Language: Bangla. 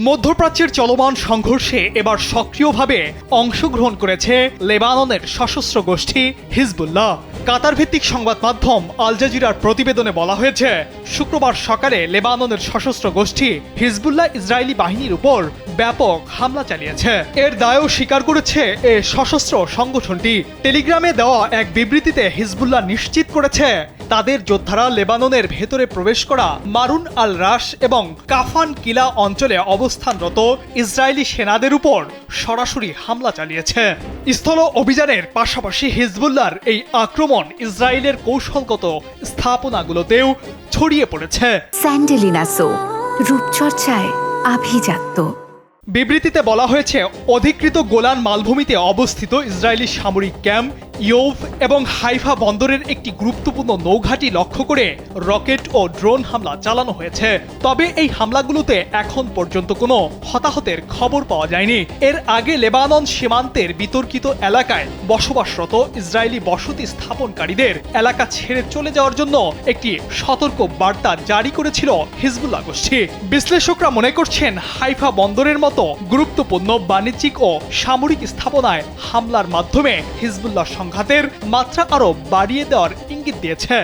মধ্যপ্রাচ্যের চলমান সংঘর্ষে এবার সক্রিয়ভাবে অংশগ্রহণ করেছে লেবাননের সশস্ত্র গোষ্ঠী হিজবুল্লাহ। কাতার ভিত্তিক সংবাদ মাধ্যম আল জাজিরার প্রতিবেদনে বলা হয়েছে, শুক্রবার সকালে লেবাননের সশস্ত্র গোষ্ঠী হিজবুল্লাহ ইসরায়েলি বাহিনীর উপর ব্যাপক হামলা চালিয়েছে। এর দায়ও স্বীকার করেছে এ সশস্ত্র সংগঠনটি। টেলিগ্রামে দেওয়া এক বিবৃতিতে হিজবুল্লাহ নিশ্চিত করেছে, তাদের যোদ্ধারা লেবাননের ভেতরে প্রবেশ করা মারুন আল রাশ এবং কাফান কিলা অঞ্চলে অবস্থানরত ইসরায়েলি সেনাদের উপর সরাসরি হামলা চালিয়েছে। স্থল অভিযানের পাশাপাশি হিজবুল্লাহর এই আক্রমণ ইসরায়েলের কৌশলগত স্থাপনাগুলোতেও ছড়িয়ে পড়েছে। স্যান্ডেলিনা সো, রূপচর্চায় আভিজাত্য। বিবৃতিতে বলা হয়েছে, অধিকৃত গোলান মালভূমিতে অবস্থিত ইসরায়েলি সামরিক ক্যাম্প, ইয়োভ এবং হাইফা বন্দরের একটি গুরুত্বপূর্ণ নৌঘাঁটি লক্ষ্য করে রকেট ও ড্রোন হামলা চালানো হয়েছে। তবে এই হামলাগুলোতে এখন পর্যন্ত কোনো হতাহতের খবর পাওয়া যায়নি। এর আগে লেবানন সীমান্তের বিতর্কিত এলাকায় বসবাসরত ইসরায়েলি বসতি স্থাপনকারীদের এলাকা ছেড়ে চলে যাওয়ার জন্য একটি সতর্ক বার্তা জারি করেছিল হিজবুল্লাহ গোষ্ঠী। বিশ্লেষকরা মনে করছেন, হাইফা বন্দরের মতো গুরুত্বপূর্ণ বাণিজ্যিক ও সামরিক স্থাপনায় হামলার মাধ্যমে হিজবুল্লাহ সংঘাতের মাত্রা আরও বাড়িয়ে দেওয়ার ইঙ্গিত দিয়েছে।